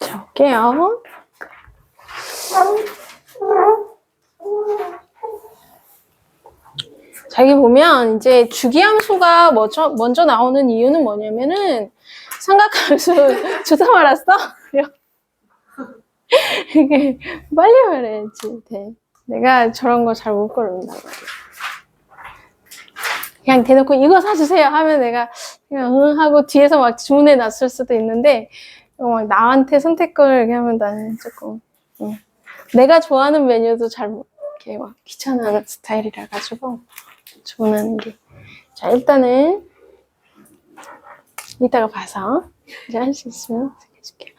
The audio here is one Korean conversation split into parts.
자, 볼게요. 자, 여기 보면 이제 주기함수가 먼저 나오는 이유는 뭐냐면은 삼각함수 주사 말았어? 이게 빨리 말해야지. 네. 내가 저런 거 잘 못 고른단 말이야. 그냥 대놓고 이거 사주세요 하면 내가 그냥 응 하고 뒤에서 막 주문해 놨을 수도 있는데 막 나한테 선택권을 이렇게 하면 나는 조금 내가 좋아하는 메뉴도 잘 이렇게 막 귀찮아하는 스타일이라 가지고 주문하는 게. 자, 일단은 이따가 봐서 이제 할 수 있으면 해줄게요.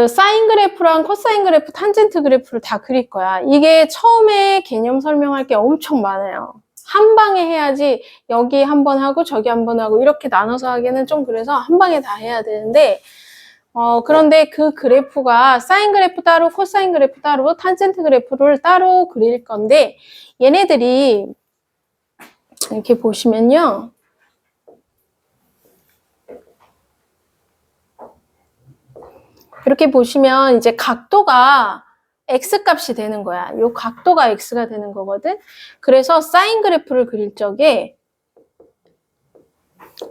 사인 그래프랑 코사인 그래프, 탄젠트 그래프를 다 그릴 거야. 이게 처음에 개념 설명할 게 엄청 많아요. 한 방에 해야지 여기 한 번 하고 저기 한 번 하고 이렇게 나눠서 하기는 좀 그래서 한 방에 다 해야 되는데 그런데 그 그래프가 사인 그래프 따로 코사인 그래프 따로 탄젠트 그래프를 따로 그릴 건데 얘네들이 이렇게 보시면요. 이렇게 보시면 이제 각도가 x값이 되는 거야. 요 각도가 x가 되는 거거든. 그래서 사인 그래프를 그릴 적에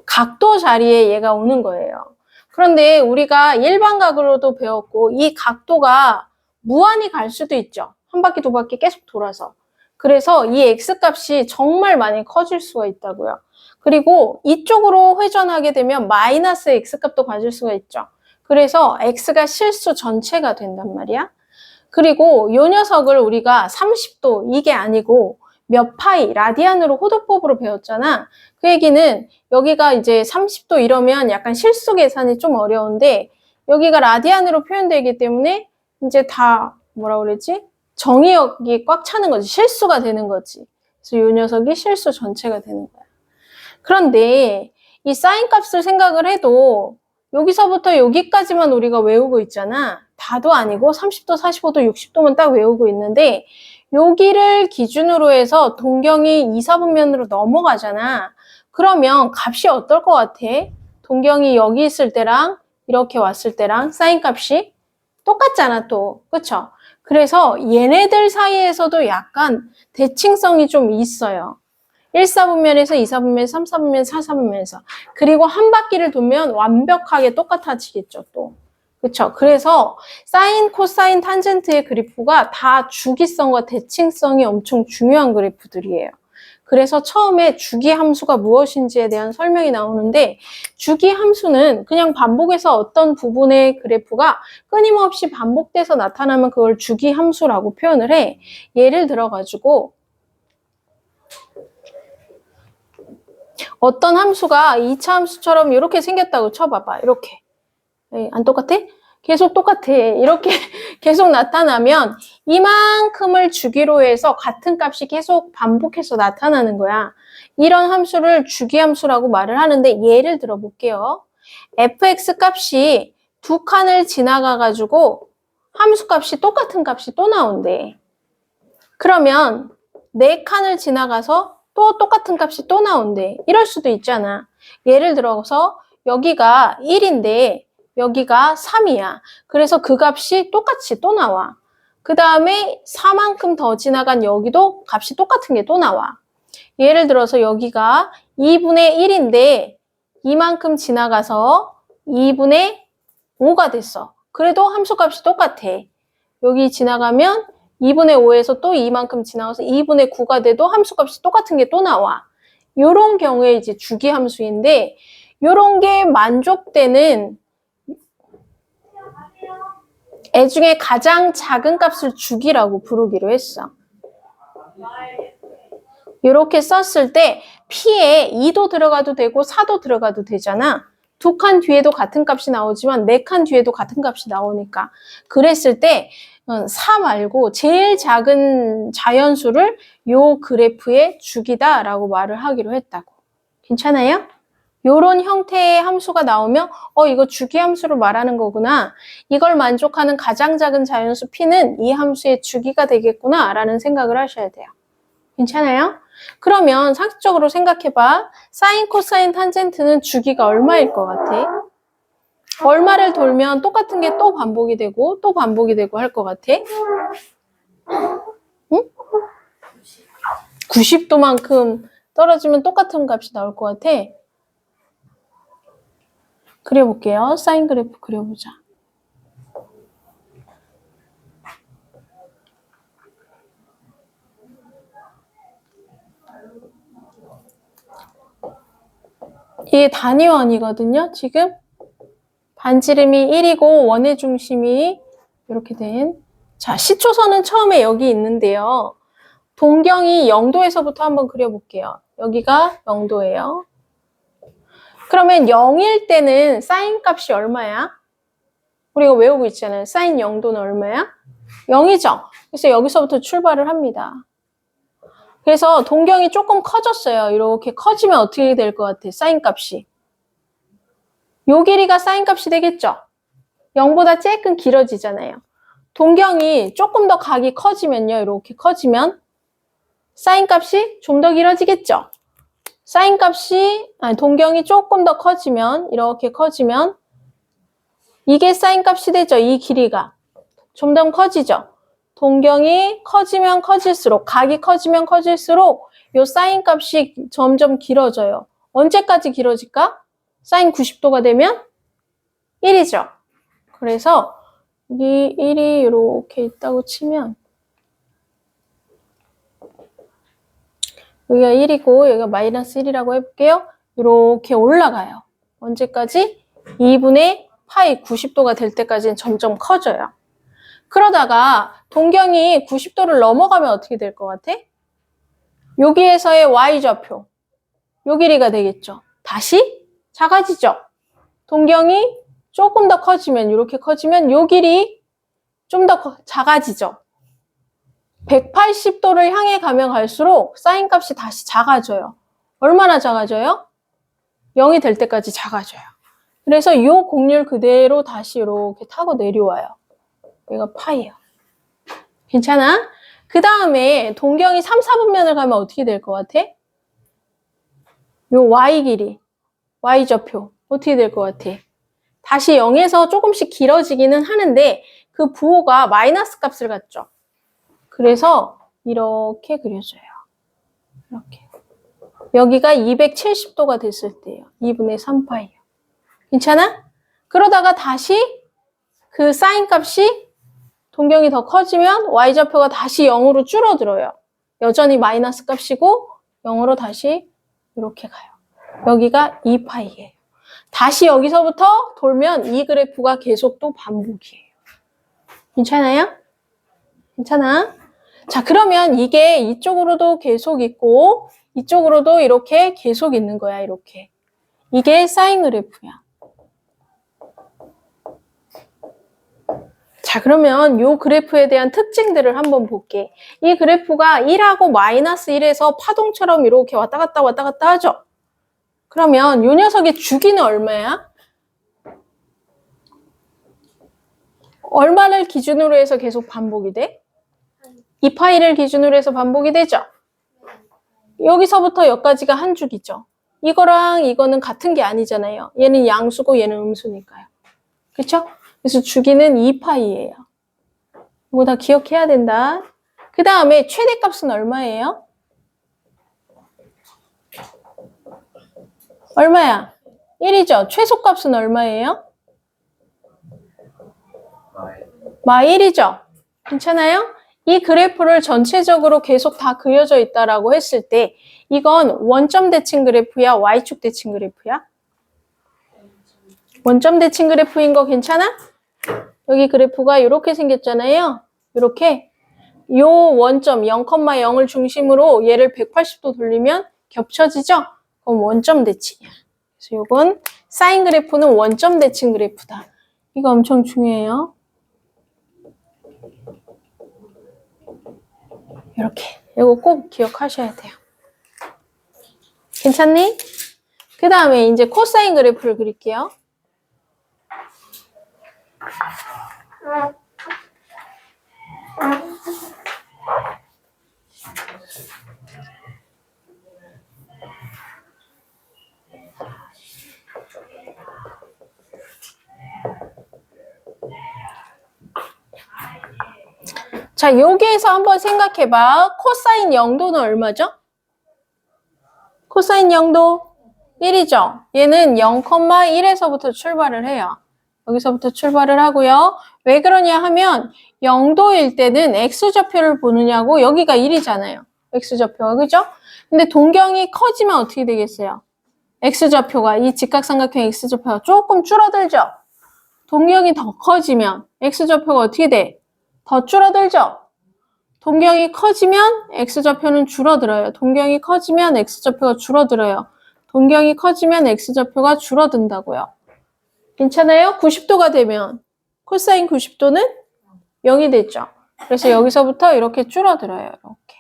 각도 자리에 얘가 오는 거예요. 그런데 우리가 일반각으로도 배웠고 이 각도가 무한히 갈 수도 있죠. 한 바퀴 두 바퀴 계속 돌아서. 그래서 이 x값이 정말 많이 커질 수가 있다고요. 그리고 이쪽으로 회전하게 되면 마이너스 x값도 가질 수가 있죠. 그래서 x가 실수 전체가 된단 말이야. 그리고 이 녀석을 우리가 30도 이게 아니고 몇 파이 라디안으로 호도법으로 배웠잖아. 그 얘기는 여기가 이제 30도 이러면 약간 실수 계산이 좀 어려운데 여기가 라디안으로 표현되기 때문에 이제 다 뭐라 그랬지? 정의역이 꽉 차는 거지. 실수가 되는 거지. 그래서 이 녀석이 실수 전체가 되는 거야. 그런데 이 사인 값을 생각을 해도 여기서부터 여기까지만 우리가 외우고 있잖아. 다도 아니고 30도, 45도, 60도만 딱 외우고 있는데 여기를 기준으로 해서 동경이 2, 4분면으로 넘어가잖아. 그러면 값이 어떨 것 같아? 동경이 여기 있을 때랑 이렇게 왔을 때랑 사인 값이 똑같잖아 또. 그쵸? 그래서 얘네들 사이에서도 약간 대칭성이 좀 있어요. 1, 4분면에서 2, 4분면, 3, 4분면, 4, 4분면에서. 그리고 한 바퀴를 돌면 완벽하게 똑같아지겠죠, 또. 그쵸? 그래서 사인, 코사인, 탄젠트의 그래프가 다 주기성과 대칭성이 엄청 중요한 그래프들이에요. 그래서 처음에 주기함수가 무엇인지에 대한 설명이 나오는데 주기함수는 그냥 반복해서 어떤 부분의 그래프가 끊임없이 반복돼서 나타나면 그걸 주기함수라고 표현을 해. 예를 들어가지고 어떤 함수가 2차 함수처럼 이렇게 생겼다고 쳐봐봐. 이렇게. 안 똑같아? 계속 똑같아. 이렇게 계속 나타나면 이만큼을 주기로 해서 같은 값이 계속 반복해서 나타나는 거야. 이런 함수를 주기함수라고 말을 하는데 예를 들어 볼게요. fx 값이 두 칸을 지나가가지고 함수 값이 똑같은 값이 또 나온대. 그러면 네 칸을 지나가서 또 똑같은 값이 또 나온대. 이럴 수도 있잖아. 예를 들어서 여기가 1인데 여기가 3이야. 그래서 그 값이 똑같이 또 나와. 그 다음에 4만큼 더 지나간 여기도 값이 똑같은 게 또 나와. 예를 들어서 여기가 2분의 1인데 이만큼 지나가서 2분의 5가 됐어. 그래도 함수값이 똑같아. 여기 지나가면 2분의 5에서 또 이만큼 지나가서 2분의 9가 돼도 함수값이 똑같은 게 또 나와. 요런 경우에 이제 주기함수인데 요런 게 만족되는 애 중에 가장 작은 값을 주기라고 부르기로 했어. 이렇게 썼을 때 P에 2도 들어가도 되고 4도 들어가도 되잖아. 두 칸 뒤에도 같은 값이 나오지만 네 칸 뒤에도 같은 값이 나오니까. 그랬을 때 4 말고 제일 작은 자연수를 요 그래프의 주기다라고 말을 하기로 했다고. 괜찮아요? 요런 형태의 함수가 나오면 이거 주기함수로 말하는 거구나. 이걸 만족하는 가장 작은 자연수 P는 이 함수의 주기가 되겠구나 라는 생각을 하셔야 돼요. 괜찮아요? 그러면 상식적으로 생각해봐. 사인, 코사인, 탄젠트는 주기가 얼마일 것 같아? 얼마를 돌면 똑같은 게 또 반복이 되고 또 반복이 되고 할 것 같아? 응? 90도만큼 떨어지면 똑같은 값이 나올 것 같아. 그려볼게요. 사인 그래프 그려보자. 이게 단위원이거든요. 지금 반지름이 1이고 원의 중심이 이렇게 된. 자, 시초선은 처음에 여기 있는데요. 동경이 0도에서부터 한번 그려볼게요. 여기가 0도예요. 그러면 0일 때는 사인 값이 얼마야? 우리가 외우고 있잖아요. 사인 0도는 얼마야? 0이죠. 그래서 여기서부터 출발을 합니다. 그래서 동경이 조금 커졌어요. 이렇게 커지면 어떻게 될 것 같아? 사인 값이. 요 길이가 사인 값이 되겠죠? 0보다 조금 길어지잖아요. 동경이 조금 더 각이 커지면요. 이렇게 커지면 사인 값이 좀 더 길어지겠죠? 사인 값이, 동경이 조금 더 커지면, 이렇게 커지면 이게 사인 값이 되죠. 이 길이가. 좀 더 커지죠? 동경이 커지면 커질수록, 각이 커지면 커질수록 요 사인 값이 점점 길어져요. 언제까지 길어질까? 사인 90도가 되면 1이죠. 그래서 이 1이 이렇게 있다고 치면 여기가 1이고 여기가 마이너스 1이라고 해볼게요. 이렇게 올라가요. 언제까지? 2분의 파이 90도가 될 때까지는 점점 커져요. 그러다가 동경이 90도를 넘어가면 어떻게 될 것 같아? 여기에서의 y좌표, 요 길이가 되겠죠. 다시 작아지죠. 동경이 조금 더 커지면, 이렇게 커지면 요 길이 좀 더 작아지죠. 180도를 향해 가면 갈수록 사인 값이 다시 작아져요. 얼마나 작아져요? 0이 될 때까지 작아져요. 그래서 이 곡률 그대로 다시 이렇게 타고 내려와요. 얘가 파이예요. 괜찮아? 그 다음에 동경이 3, 4분면을 가면 어떻게 될 것 같아? 요 y 길이, y좌표 어떻게 될 것 같아? 다시 0에서 조금씩 길어지기는 하는데 그 부호가 마이너스 값을 갖죠. 그래서 이렇게 그려줘요. 이렇게. 여기가 270도가 됐을 때예요. 2분의 3파이요. 괜찮아? 그러다가 다시 그 사인 값이 동경이 더 커지면 y좌표가 다시 0으로 줄어들어요. 여전히 마이너스 값이고 0으로 다시 이렇게 가요. 여기가 2파이예요. 다시 여기서부터 돌면 이 그래프가 계속 또 반복이에요. 괜찮아요? 괜찮아? 자, 그러면 이게 이쪽으로도 계속 있고 이쪽으로도 이렇게 계속 있는 거야, 이렇게. 이게 사인 그래프야. 자, 그러면 이 그래프에 대한 특징들을 한번 볼게. 이 그래프가 1하고 마이너스 1에서 파동처럼 이렇게 왔다 갔다 하죠? 그러면 이 녀석의 주기는 얼마야? 얼마를 기준으로 해서 계속 반복이 돼? 2파이를 기준으로 해서 반복이 되죠? 여기서부터 여기까지가 한 주기죠. 이거랑 이거는 같은 게 아니잖아요. 얘는 양수고 얘는 음수니까요. 그렇죠? 그래서 주기는 2파이예요. 이거 다 기억해야 된다. 그 다음에 최대값은 얼마예요? 얼마야? 1이죠. 최소값은 얼마예요? 마 1이죠. 괜찮아요? 이 그래프를 전체적으로 계속 다 그려져 있다라고 했을 때 이건 원점 대칭 그래프야? Y축 대칭 그래프야? 원점 대칭 그래프인 거 괜찮아? 여기 그래프가 이렇게 생겼잖아요. 이렇게 요 원점 0,0을 중심으로 얘를 180도 돌리면 겹쳐지죠? 그럼 원점 대칭이야. 그래서 이건 사인 그래프는 원점 대칭 그래프다. 이거 엄청 중요해요. 이렇게. 이거 꼭 기억하셔야 돼요. 괜찮니? 그 다음에 이제 코사인 그래프를 그릴게요. 자, 여기에서 한번 생각해봐. 코사인 0도는 얼마죠? 코사인 0도 1이죠. 얘는 0,1에서부터 출발을 해요. 여기서부터 출발을 하고요. 왜 그러냐 하면 0도일 때는 x좌표를 보느냐고 여기가 1이잖아요. x좌표가, 그죠? 근데 동경이 커지면 어떻게 되겠어요? x좌표가, 이 직각삼각형 x좌표가 조금 줄어들죠? 동경이 더 커지면 x좌표가 어떻게 돼? 더 줄어들죠? 동경이 커지면 x좌표는 줄어들어요. 동경이 커지면 x좌표가 줄어들어요. 동경이 커지면 x좌표가 줄어든다고요. 괜찮아요? 90도가 되면 코사인 90도는 0이 됐죠. 그래서 여기서부터 이렇게 줄어들어요. 이렇게.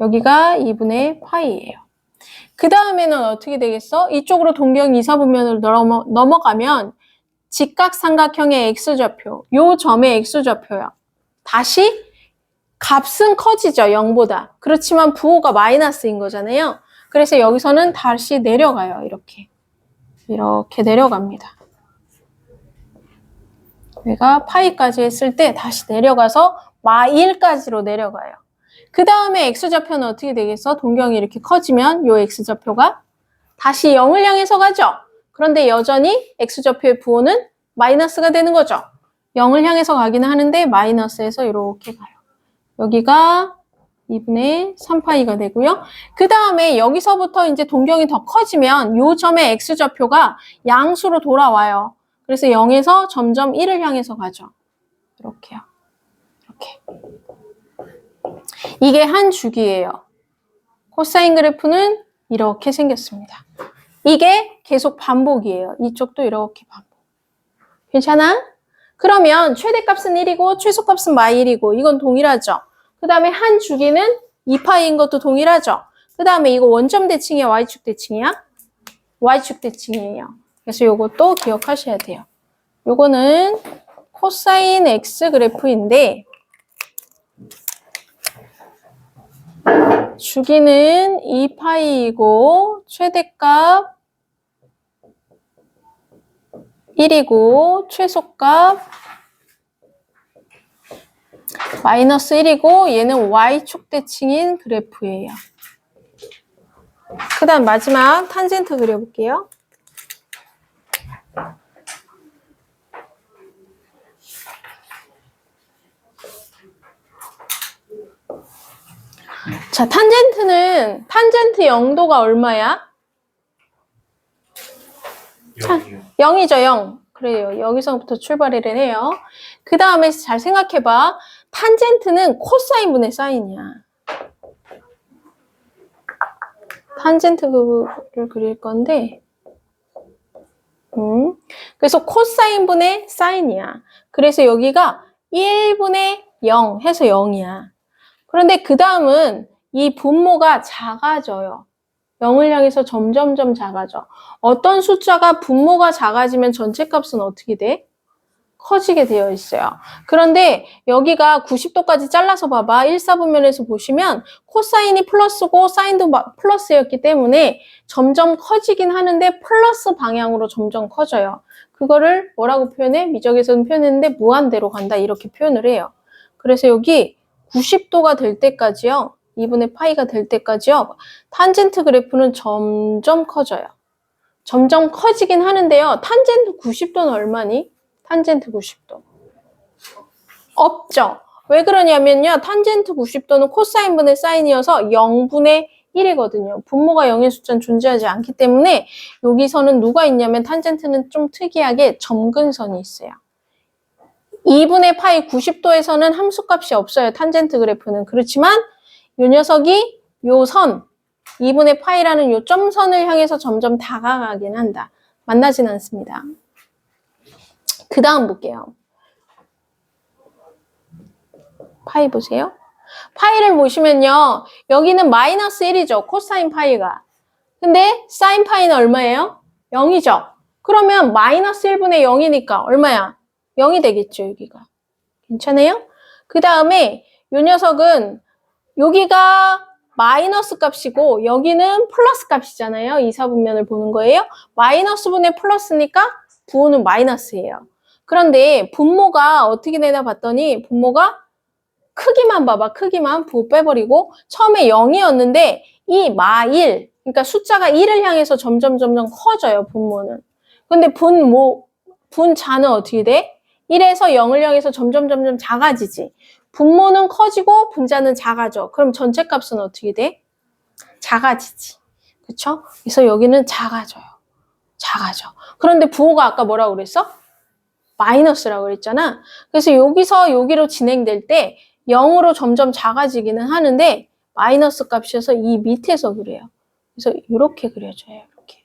여기가 2분의 파이예요. 그 다음에는 어떻게 되겠어? 이쪽으로 동경 2사분면으로 넘어가면 직각삼각형의 x좌표, 요 점의 x좌표요. 다시 값은 커지죠, 0보다. 그렇지만 부호가 마이너스인 거잖아요. 그래서 여기서는 다시 내려가요, 이렇게. 이렇게 내려갑니다. 얘가 파이까지 했을 때 다시 내려가서 마1까지로 내려가요. 그 다음에 x좌표는 어떻게 되겠어? 동경이 이렇게 커지면 요 x좌표가 다시 0을 향해서 가죠. 그런데 여전히 x좌표의 부호는 마이너스가 되는 거죠. 0을 향해서 가기는 하는데 마이너스에서 이렇게 가요. 여기가 2분의 3파이가 되고요. 그 다음에 여기서부터 이제 동경이 더 커지면 요 점의 x좌표가 양수로 돌아와요. 그래서 0에서 점점 1을 향해서 가죠. 이렇게요. 이렇게. 이게 한 주기예요. 코사인 그래프는 이렇게 생겼습니다. 이게 계속 반복이에요. 이쪽도 이렇게 반복. 괜찮아? 그러면 최대값은 1이고 최소값은 마이1이고 이건 동일하죠. 그 다음에 한 주기는 2파이인 것도 동일하죠. 그 다음에 이거 원점 대칭이야? Y축 대칭이야? Y축 대칭이에요. 그래서 요것도 기억하셔야 돼요. 요거는 코사인 X 그래프인데 주기는 2파이이고 최대값 1이고 최소값 마이너스 1이고 얘는 Y축 대칭인 그래프예요. 그 다음 마지막 탄젠트 그려볼게요. 자, 탄젠트는 탄젠트 0도가 얼마야? 0이죠, 0. 그래요. 여기서부터 출발을 해요. 그 다음에 잘 생각해봐. 탄젠트는 코사인분의 사인이야. 탄젠트를 그릴 건데 그래서 코사인분의 사인이야. 그래서 여기가 1분의 0 해서 0이야. 그런데 그 다음은 이 분모가 작아져요. 0을 향해서 점점점 작아져. 어떤 숫자가 분모가 작아지면 전체 값은 어떻게 돼? 커지게 되어 있어요. 그런데 여기가 90도까지 잘라서 봐봐. 1사분면에서 보시면 코사인이 플러스고 사인도 플러스였기 때문에 점점 커지긴 하는데 플러스 방향으로 점점 커져요. 그거를 뭐라고 표현해? 미적에서는 표현했는데 무한대로 간다 이렇게 표현을 해요. 그래서 여기 90도가 될 때까지요. 2분의 파이가 될 때까지요. 탄젠트 그래프는 점점 커져요. 점점 커지긴 하는데요. 탄젠트 90도는 얼마니? 탄젠트 90도. 없죠. 왜 그러냐면요. 탄젠트 90도는 코사인분의 사인이어서 0분의 1이거든요. 분모가 0의 숫자는 존재하지 않기 때문에 여기서는 누가 있냐면 탄젠트는 좀 특이하게 점근선이 있어요. 2분의 파이 90도에서는 함수값이 없어요. 탄젠트 그래프는. 그렇지만 이 녀석이 요 선, 2분의 파이라는 요 점선을 향해서 점점 다가가긴 한다. 만나진 않습니다. 그 다음 볼게요. 파이 보세요. 파이를 보시면요. 여기는 마이너스 1이죠. 코사인 파이가. 근데 사인 파이는 얼마예요? 0이죠. 그러면 마이너스 1분의 0이니까 얼마야? 0이 되겠죠, 여기가. 괜찮아요? 그 다음에 이 녀석은 여기가 마이너스 값이고 여기는 플러스 값이잖아요. 이사분면을 보는 거예요. 마이너스 분의 플러스니까 부호는 마이너스예요. 그런데 분모가 어떻게 되나 봤더니 분모가 크기만 봐봐. 크기만 부호 빼버리고 처음에 0이었는데 이 마1 그러니까 숫자가 1을 향해서 점점 커져요. 분모는. 근데 분자는 어떻게 돼? 1에서 0을 향해서 점점 작아지지. 분모는 커지고 분자는 작아져. 그럼 전체 값은 어떻게 돼? 작아지지. 그쵸? 그래서 여기는 작아져. 그런데 부호가 아까 뭐라고 그랬어? 마이너스라고 그랬잖아. 그래서 여기서 여기로 진행될 때 0으로 점점 작아지기는 하는데 마이너스 값이어서 이 밑에서 그래요. 그래서 이렇게 그려줘요. 이렇게.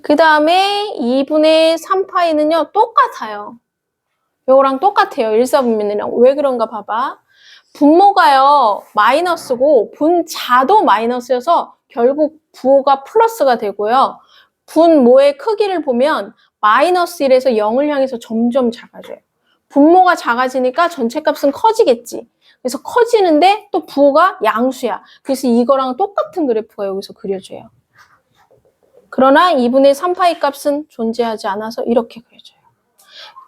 그 다음에 2분의 3파이는요. 똑같아요. 요거랑 똑같아요. 일사분면이랑. 왜 그런가 봐봐. 분모가요. 마이너스고 분자도 마이너스여서 결국 부호가 플러스가 되고요. 분모의 크기를 보면 마이너스 1에서 0을 향해서 점점 작아져요. 분모가 작아지니까 전체 값은 커지겠지. 그래서 커지는데 또 부호가 양수야. 그래서 이거랑 똑같은 그래프가 여기서 그려져요. 그러나 2분의 3파이 값은 존재하지 않아서 이렇게 그려져요.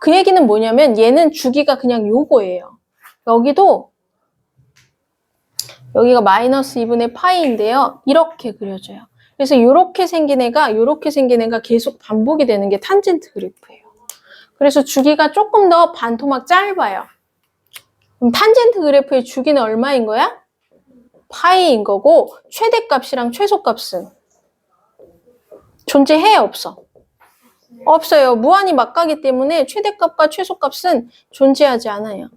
그 얘기는 뭐냐면 얘는 주기가 그냥 요거예요. 여기가 마이너스 2분의 파이인데요. 이렇게 그려져요. 그래서 이렇게 생긴 애가 계속 반복이 되는 게 탄젠트 그래프예요. 그래서 주기가 조금 더 반토막 짧아요. 그럼 탄젠트 그래프의 주기는 얼마인 거야? 파이인 거고 최대값이랑 최소값은 존재해? 없어? 없어요. 무한히 막가기 때문에 최대값과 최소값은 존재하지 않아요.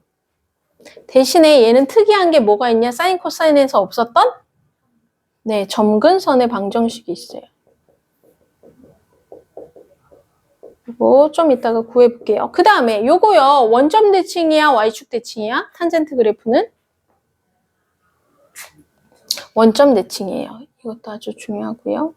대신에 얘는 특이한 게 뭐가 있냐? 사인 코사인에서 없었던? 네, 점근선의 방정식이 있어요. 이거 좀 이따가 구해볼게요. 그 다음에 요거요. 원점 대칭이야? Y축 대칭이야? 탄젠트 그래프는? 원점 대칭이에요. 이것도 아주 중요하고요.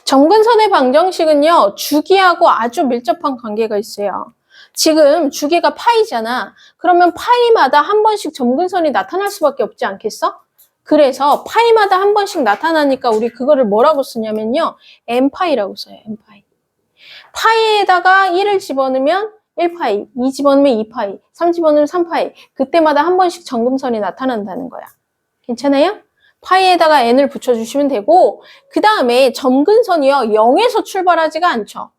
점근선의 방정식은요. 주기하고 아주 밀접한 관계가 있어요. 지금 주기가 파이잖아. 그러면 파이마다 한 번씩 점근선이 나타날 수밖에 없지 않겠어? 그래서 파이마다 한 번씩 나타나니까 우리 그거를 뭐라고 쓰냐면요. n파이라고 써요. n파이. 파이에다가 1을 집어넣으면 1파이, 2 집어넣으면 2파이, 3 집어넣으면 3파이. 그때마다 한 번씩 점근선이 나타난다는 거야. 괜찮아요? 파이에다가 n을 붙여주시면 되고 그 다음에 점근선이요. 0에서 출발하지가 않죠.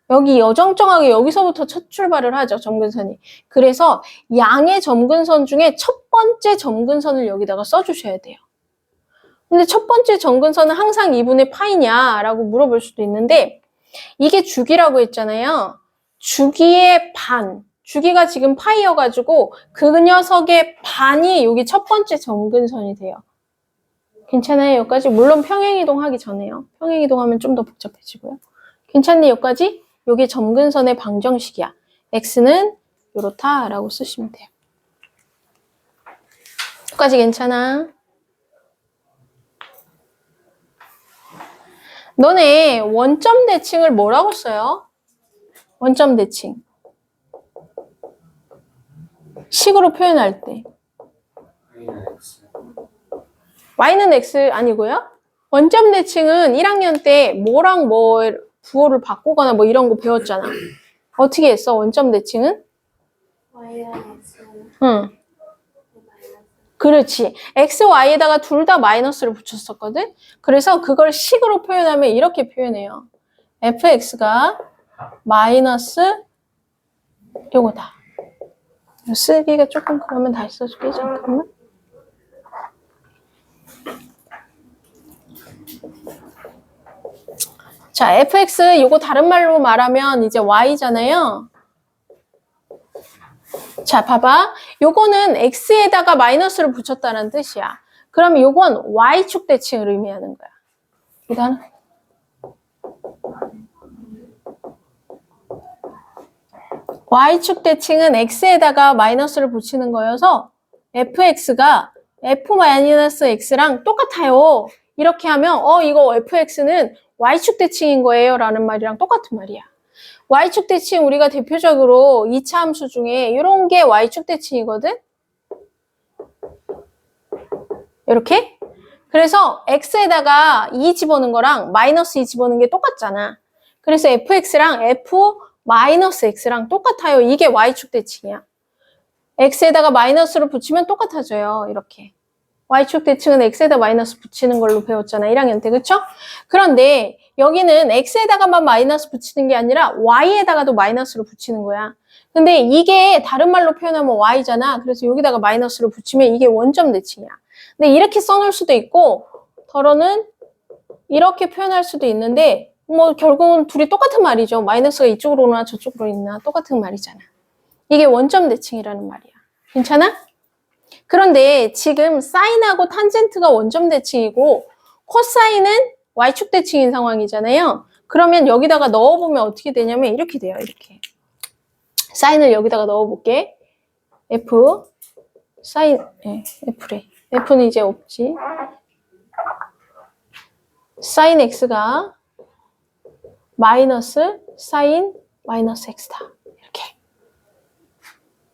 여기 여정쩡하게 여기서부터 첫 출발을 하죠. 점근선이. 그래서 양의 점근선 중에 첫 번째 점근선을 여기다가 써주셔야 돼요. 근데 첫 번째 점근선은 항상 2분의 파이냐라고 물어볼 수도 있는데 이게 주기라고 했잖아요. 주기의 반. 주기가 지금 파이여가지고 그 녀석의 반이 여기 첫 번째 점근선이 돼요. 괜찮아요? 여기까지? 물론 평행이동 하기 전에요. 평행이동하면 좀 더 복잡해지고요. 괜찮니? 여기까지? 요게 점근선의 방정식이야. x는 요렇다라고 쓰시면 돼요. 여기까지 괜찮아? 너네 원점 대칭을 뭐라고 써요? 원점 대칭. 식으로 표현할 때. y는 x 아니고요? 원점 대칭은 1학년 때 뭐랑 뭐 부호를 바꾸거나 뭐 이런 거 배웠잖아. 어떻게 했어? 원점 대칭은? y랑 x. 응. 그렇지. x, y에다가 둘 다 마이너스를 붙였었거든? 그래서 그걸 식으로 표현하면 이렇게 표현해요. fx가 마이너스 요거다. 쓰기가 조금 그러면 다시 써줄게. 잠깐만. 자, fx 요거 다른 말로 말하면 이제 y잖아요. 자, 봐봐. 요거는 x에다가 마이너스를 붙였다는 뜻이야. 그럼 요건 y축 대칭을 의미하는 거야. 일단 y축 대칭은 x에다가 마이너스를 붙이는 거여서 fx가 f-x랑 똑같아요. 이렇게 하면 이거 fx는 y축 대칭인 거예요 라는 말이랑 똑같은 말이야. y축 대칭 우리가 대표적으로 2차 함수 중에 이런 게 y축 대칭이거든? 이렇게? 그래서 x에다가 2 집어넣은 거랑 마이너스 2 집어넣은 게 똑같잖아. 그래서 fx랑 f 마이너스 x랑 똑같아요. 이게 y축 대칭이야. x에다가 마이너스를 붙이면 똑같아져요. 이렇게. y축 대칭은 x에다 마이너스 붙이는 걸로 배웠잖아. 1학년 때. 그쵸? 그런데 여기는 x에다가만 마이너스 붙이는 게 아니라 y에다가도 마이너스를 붙이는 거야. 근데 이게 다른 말로 표현하면 y잖아. 그래서 여기다가 마이너스를 붙이면 이게 원점 대칭이야. 근데 이렇게 써놓을 수도 있고 덜어는 이렇게 표현할 수도 있는데 뭐 결국은 둘이 똑같은 말이죠. 마이너스가 이쪽으로 오나 저쪽으로 있나 똑같은 말이잖아. 이게 원점 대칭이라는 말이야. 괜찮아? 그런데 지금 사인하고 탄젠트가 원점 대칭이고 코사인은 y축 대칭인 상황이잖아요. 그러면 여기다가 넣어보면 어떻게 되냐면 이렇게 돼요. 이렇게. 사인을 여기다가 넣어볼게. f 사인 f래. f는 이제 없지. 사인 x가 마이너스 사인 마이너스 x다. 이렇게.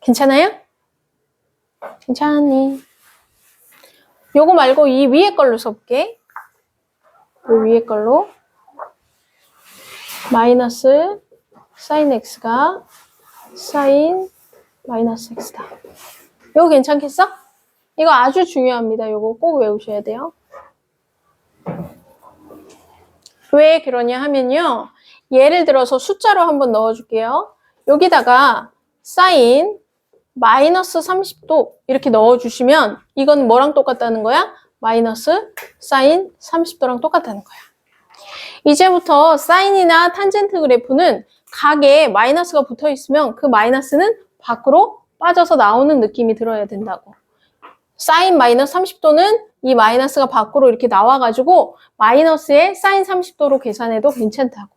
괜찮아요? 괜찮니? 요거 말고 이 위에 걸로 써볼게. 요 위에 걸로 마이너스 사인 x가 사인 마이너스 x다. 요거 괜찮겠어? 이거 아주 중요합니다. 요거 꼭 외우셔야 돼요. 왜 그러냐 하면요. 예를 들어서 숫자로 한번 넣어줄게요. 여기다가 사인 마이너스 30도 이렇게 넣어주시면 이건 뭐랑 똑같다는 거야? 마이너스 사인 30도랑 똑같다는 거야. 이제부터 사인이나 탄젠트 그래프는 각에 마이너스가 붙어 있으면 그 마이너스는 밖으로 빠져서 나오는 느낌이 들어야 된다고. 사인 마이너스 30도는 이 마이너스가 밖으로 이렇게 나와가지고 마이너스에 사인 30도로 계산해도 괜찮다고.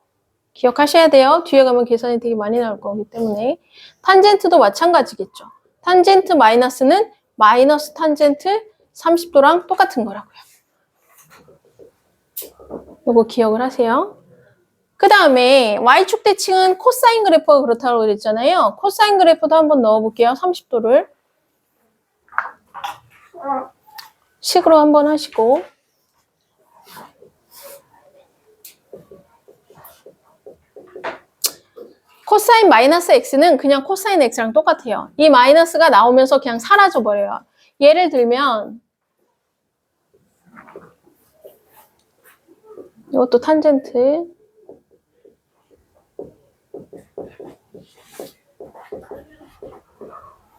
기억하셔야 돼요. 뒤에 가면 계산이 되게 많이 나올 거기 때문에. 탄젠트도 마찬가지겠죠. 탄젠트 마이너스는 마이너스 탄젠트 30도랑 똑같은 거라고요. 요거 기억을 하세요. 그 다음에 y축 대칭은 코사인 그래프가 그렇다고 그랬잖아요. 코사인 그래프도 한번 넣어볼게요. 30도를. 식으로 한번 하시고. 코사인 마이너스 x는 그냥 코사인 x랑 똑같아요. 이 마이너스가 나오면서 그냥 사라져버려요. 예를 들면 이것도 탄젠트.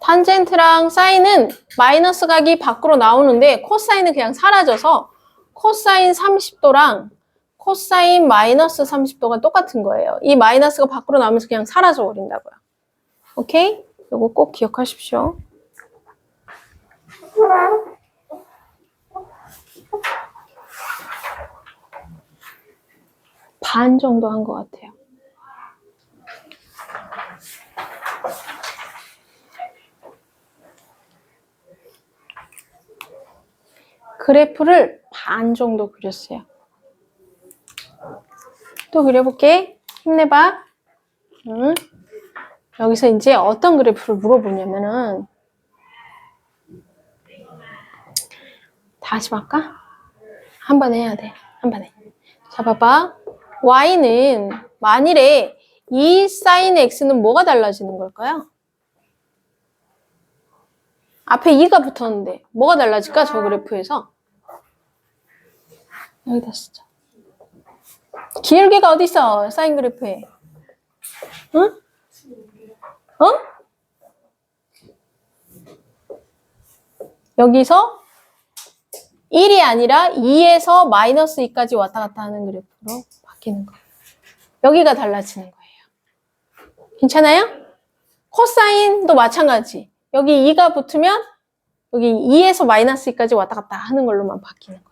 탄젠트랑 사인은 마이너스 각이 밖으로 나오는데 코사인은 그냥 사라져서 코사인 30도랑 코사인 마이너스 30도가 똑같은 거예요. 이 마이너스가 밖으로 나오면서 그냥 사라져 버린다고요. 오케이? 이거 꼭 기억하십시오. 반 정도 한 것 같아요. 그래프를 반 정도 그렸어요. 또 그려볼게. 힘내봐. 여기서 이제 어떤 그래프를 물어보냐면은 다시 할까? 한 번 해야 돼. 한 번에. 자, 봐봐. y는 만일에 이 사인 x는 뭐가 달라지는 걸까요? 앞에 2가 붙었는데 뭐가 달라질까? 저 그래프에서. 여기다 쓰자. 기울기가 어디 있어? 사인 그래프에. 응? 어? 여기서 1이 아니라 2에서 마이너스 2까지 왔다 갔다 하는 그래프로 바뀌는 거예요. 여기가 달라지는 거예요. 괜찮아요? 코사인도 마찬가지. 여기 2가 붙으면 여기 2에서 마이너스 2까지 왔다 갔다 하는 걸로만 바뀌는 거예요.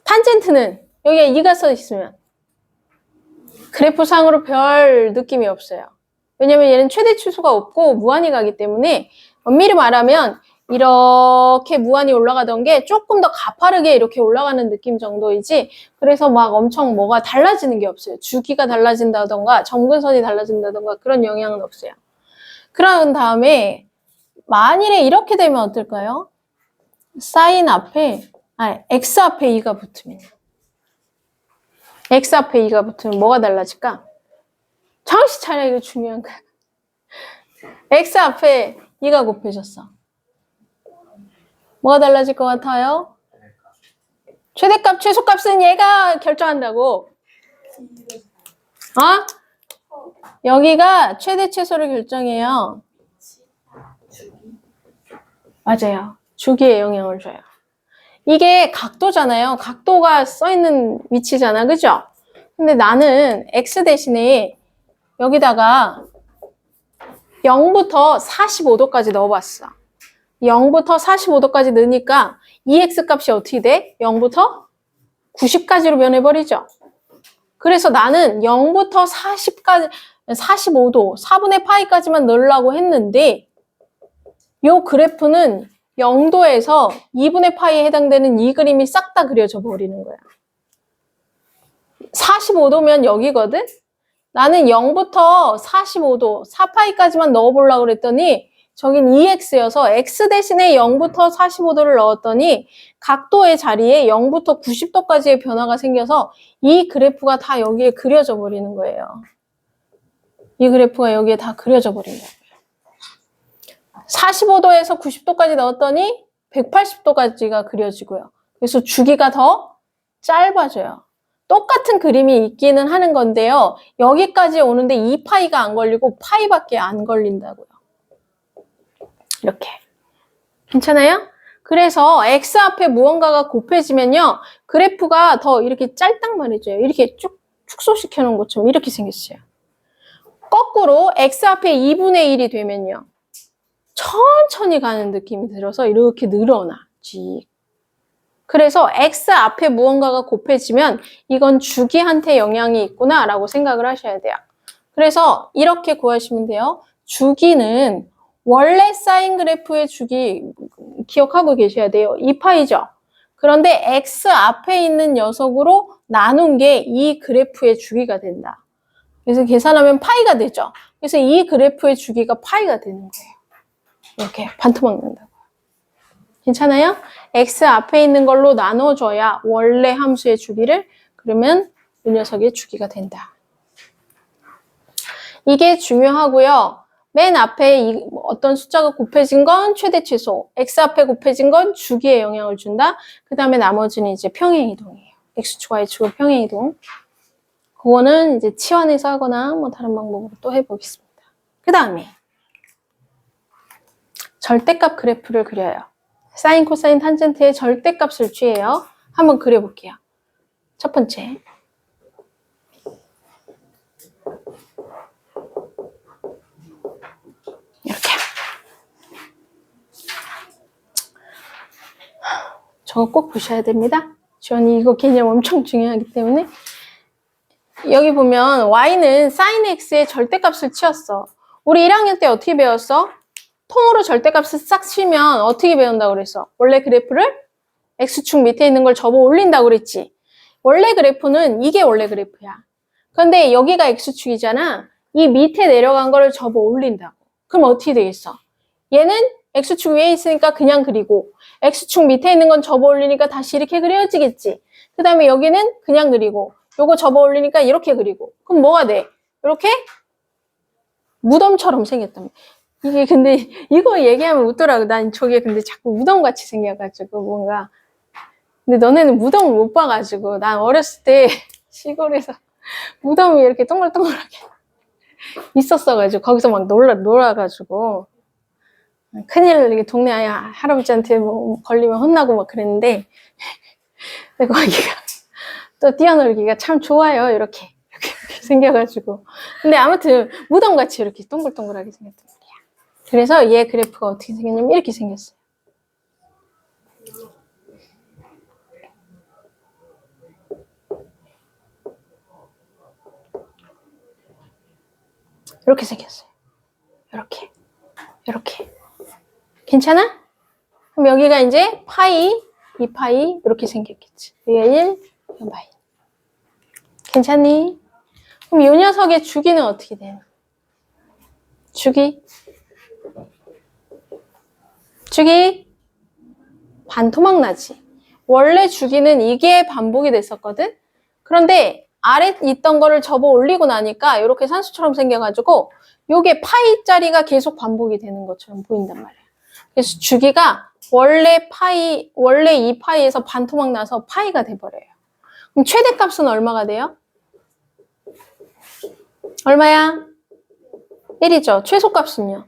탄젠트는 여기에 2가 써 있으면 그래프상으로 별 느낌이 없어요. 왜냐면 얘는 최대 추수가 없고 무한히 가기 때문에 엄밀히 말하면 이렇게 무한히 올라가던 게 조금 더 가파르게 이렇게 올라가는 느낌 정도이지 그래서 막 엄청 뭐가 달라지는 게 없어요. 주기가 달라진다던가 점근선이 달라진다던가 그런 영향은 없어요. 그런 다음에 만일에 이렇게 되면 어떨까요? 사인 앞에 x 앞에 2가 붙으면 x 앞에 2가 붙으면 뭐가 달라질까? 정신 차려, 이거 중요한 거야. x 앞에 2가 곱해졌어. 뭐가 달라질 것 같아요? 최대값, 최소값은 얘가 결정한다고. 여기가 최대, 최소를 결정해요. 맞아요. 주기에 영향을 줘요. 이게 각도잖아요. 각도가 써있는 위치잖아. 그죠? 근데 나는 x 대신에 여기다가 0부터 45도까지 넣어봤어. 0부터 45도까지 넣으니까 이 x 값이 어떻게 돼? 0부터 90까지로 변해버리죠. 그래서 나는 0부터 40까지, 45도, 4분의 파이까지만 넣으려고 했는데 요 그래프는 0도에서 2분의 파이에 해당되는 이 그림이 싹 다 그려져 버리는 거야. 45도면 여기거든? 나는 0부터 45도, 4파이까지만 넣어보려고 그랬더니 저긴 2x여서 x 대신에 0부터 45도를 넣었더니 각도의 자리에 0부터 90도까지의 변화가 생겨서 이 그래프가 다 여기에 그려져 버리는 거예요. 이 그래프가 여기에 다 그려져 버린 거예요. 45도에서 90도까지 넣었더니 180도까지가 그려지고요. 그래서 주기가 더 짧아져요. 똑같은 그림이 있기는 하는 건데요. 여기까지 오는데 2파이가 안 걸리고 파이밖에 안 걸린다고요. 이렇게. 괜찮아요? 그래서 x 앞에 무언가가 곱해지면요. 그래프가 더 이렇게 짤딱만해져요. 이렇게 쭉 축소시켜 놓은 것처럼 이렇게 생겼어요. 거꾸로 x 앞에 2분의 1이 되면요. 천천히 가는 느낌이 들어서 이렇게 늘어나. 그래서 x 앞에 무언가가 곱해지면 이건 주기한테 영향이 있구나 라고 생각을 하셔야 돼요. 그래서 이렇게 구하시면 돼요. 주기는 원래 사인 그래프의 주기 기억하고 계셔야 돼요. 2파이죠. 그런데 x 앞에 있는 녀석으로 나눈 게 이 그래프의 주기가 된다. 그래서 계산하면 파이가 되죠. 그래서 이 그래프의 주기가 파이가 되는 거예요. 이렇게 반토막 난다고. 괜찮아요? x 앞에 있는 걸로 나눠줘야 원래 함수의 주기를, 그러면 이 녀석의 주기가 된다. 이게 중요하고요. 맨 앞에 어떤 숫자가 곱해진 건 최대 최소, x 앞에 곱해진 건 주기에 영향을 준다. 그 다음에 나머지는 이제 평행이동이에요. x축, y축의 평행이동. 그거는 이제 치환해서 하거나 뭐 다른 방법으로 또 해보겠습니다. 그 다음에 절대값 그래프를 그려요. 사인, 코사인, 탄젠트의 절대값을 취해요. 한번 그려볼게요. 첫 번째. 이렇게. 저거 꼭 보셔야 됩니다. 지원이 이거 개념 엄청 중요하기 때문에. 여기 보면 y는 sin x의 절대값을 치웠어. 우리 1학년 때 어떻게 배웠어? 통으로 절대값을 싹 치면 어떻게 배운다고 그랬어? 원래 그래프를 x축 밑에 있는 걸 접어 올린다고 그랬지. 원래 그래프는 이게 원래 그래프야. 그런데 여기가 x축이잖아. 이 밑에 내려간 거를 접어 올린다고. 그럼 어떻게 되겠어? 얘는 x축 위에 있으니까 그냥 그리고 x축 밑에 있는 건 접어 올리니까 다시 이렇게 그려지겠지. 그 다음에 여기는 그냥 그리고 요거 접어 올리니까 이렇게 그리고. 그럼 뭐가 돼? 이렇게 무덤처럼 생겼단 말이야. 이게 근데 이거 얘기하면 웃더라고. 난 저게 근데 자꾸 무덤같이 생겨가지고 뭔가. 근데 너네는 무덤을 못 봐가지고 난 어렸을 때 시골에서 무덤이 이렇게 동글동글하게 있었어가지고 거기서 막 놀아가지고 큰일 이렇게 동네 할아버지한테 뭐 걸리면 혼나고 막 그랬는데 거기가 또 뛰어놀기가 참 좋아요. 이렇게 생겨가지고. 근데 아무튼 무덤같이 이렇게 동글동글하게 생겼단 말이야. 그래서 얘 그래프가 어떻게 생겼냐면 이렇게 생겼어요. 이렇게 생겼어요. 이렇게. 이렇게. 괜찮아? 그럼 여기가 이제 파이, 2파이 이렇게 생겼겠지. 여기가 1, 여기가 파이. 괜찮니? 그럼 이 녀석의 주기는 어떻게 돼요? 주기 반토막 나지. 원래 주기는 이게 반복이 됐었거든. 그런데 아래 있던 거를 접어 올리고 나니까 이렇게 산수처럼 생겨가지고 요게 파이 자리가 계속 반복이 되는 것처럼 보인단 말이에요. 그래서 주기가 원래 이 파이에서 반토막 나서 파이가 돼버려요. 그럼 최대값은 얼마가 돼요? 얼마야? 1이죠. 최소값은요?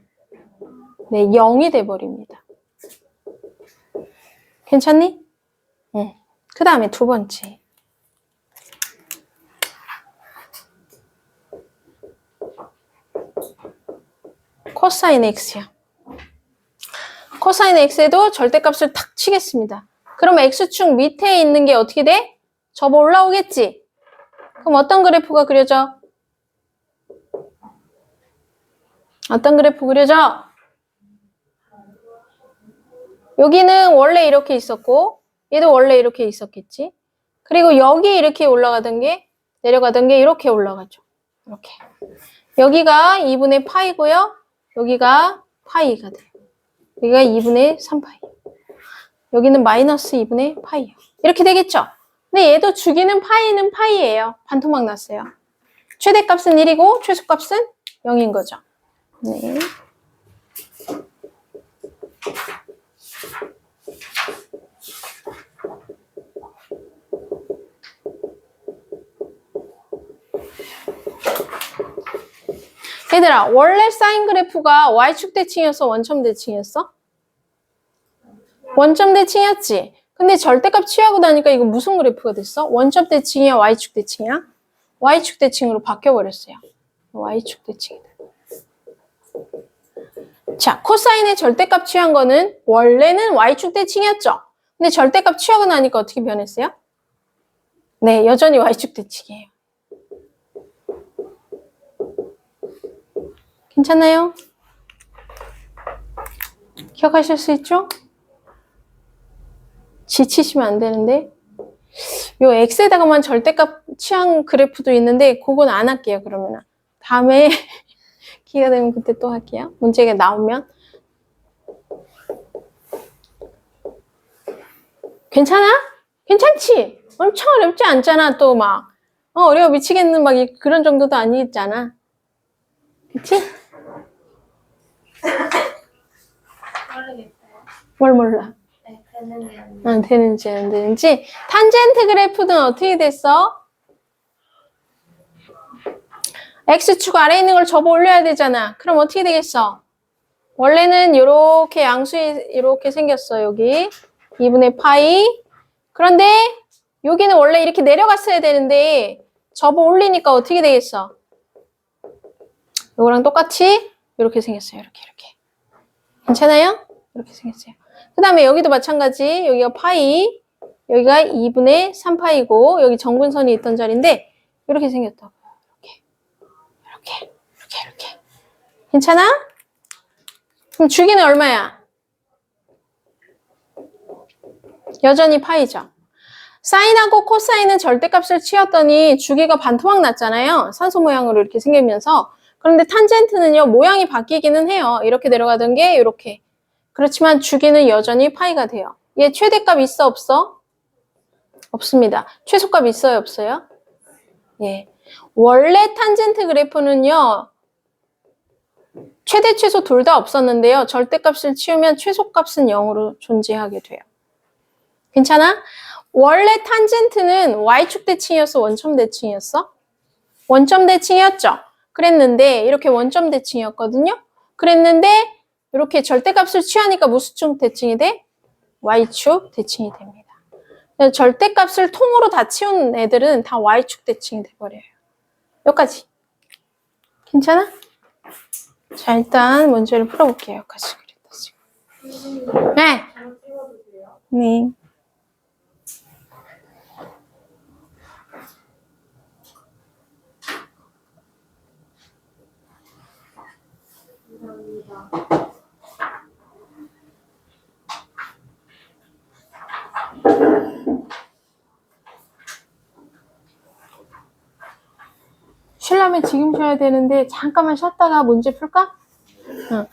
네, 0이 돼버립니다. 괜찮니? 응. 그 다음에 두 번째. 코사인 x야. 코사인 x에도 절대값을 탁 치겠습니다. 그럼 x축 밑에 있는 게 어떻게 돼? 접어 올라오겠지? 그럼 어떤 그래프가 그려져? 어떤 그래프 그려져? 여기는 원래 이렇게 있었고 얘도 원래 이렇게 있었겠지? 그리고 여기 이렇게 올라가던 게 내려가던 게 이렇게 올라가죠. 이렇게. 여기가 2분의 파이고요. 여기가 파이가 돼요. 여기가 2분의 3파이. 여기는 마이너스 2분의 파이예요. 이렇게 되겠죠? 근데 얘도 주기는 파이는 파이예요. 반토막 났어요. 최대값은 1이고 최소값은 0인 거죠. 네. 얘들아, 원래 사인 그래프가 y축 대칭이었어? 원점 대칭이었어? 원점 대칭이었지? 근데 절대값 취하고 나니까 이거 무슨 그래프가 됐어? 원점 대칭이야? y축 대칭이야? y축 대칭으로 바뀌어버렸어요. y축 대칭이 돼. 자, 코사인의 절대값 취한 거는 원래는 y축 대칭이었죠? 근데 절대값 취하고 나니까 어떻게 변했어요? 네, 여전히 y축 대칭이에요. 괜찮나요? 기억하실 수 있죠? 지치시면 안 되는데. 요 x에다가만 절대값 취한 그래프도 있는데 그건 안 할게요. 그러면 다음에 기회가 되면 그때 또 할게요. 문제가 나오면. 괜찮아? 괜찮지? 엄청 어렵지 않잖아. 또 막 어려워 미치겠는 막 그런 정도도 아니잖아. 그치? 모르겠어요. 뭘 몰라? 네, 되는지 안 안 되는지 안 되는지. 탄젠트 그래프는 어떻게 됐어? x축 아래에 있는 걸 접어 올려야 되잖아. 그럼 어떻게 되겠어? 원래는 이렇게 양수에 이렇게 생겼어. 여기 2분의 파이. 그런데 여기는 원래 이렇게 내려갔어야 되는데 접어 올리니까 어떻게 되겠어? 이거랑 똑같이 이렇게 생겼어요. 이렇게. 괜찮아요? 이렇게 생겼어요. 그 다음에 여기도 마찬가지. 여기가 파이, 여기가 2분의 3파이고 여기 정분선이 있던 자리인데 이렇게 생겼다고요. 이렇게. 괜찮아? 그럼 주기는 얼마야? 여전히 파이죠. 사인하고 코사인은 절대값을 취했더니 주기가 반토막 났잖아요. 산소 모양으로 이렇게 생기면서. 그런데 탄젠트는요, 모양이 바뀌기는 해요. 이렇게 내려가던 게 이렇게. 그렇지만 주기는 여전히 파이가 돼요. 얘 최대값 있어, 없어? 없습니다. 최소값 있어요, 없어요? 예. 원래 탄젠트 그래프는요, 최대, 최소 둘 다 없었는데요. 절대값을 치우면 최소값은 0으로 존재하게 돼요. 괜찮아? 원래 탄젠트는 y축 대칭이었어? 원점 대칭이었어? 원점 대칭이었죠? 그랬는데 이렇게 원점 대칭이었거든요? 그랬는데 이렇게 절대값을 취하니까 무슨 축 대칭이 돼? y축 대칭이 됩니다. 절대값을 통으로 다 치운 애들은 다 y축 대칭이 돼버려요. 여기까지. 괜찮아? 자, 일단 문제를 풀어볼게요. 여기까지 그랬다 지금. 네. 네. 쉬려면 지금 쉬어야 되는데 잠깐만 쉬었다가 문제 풀까? 응.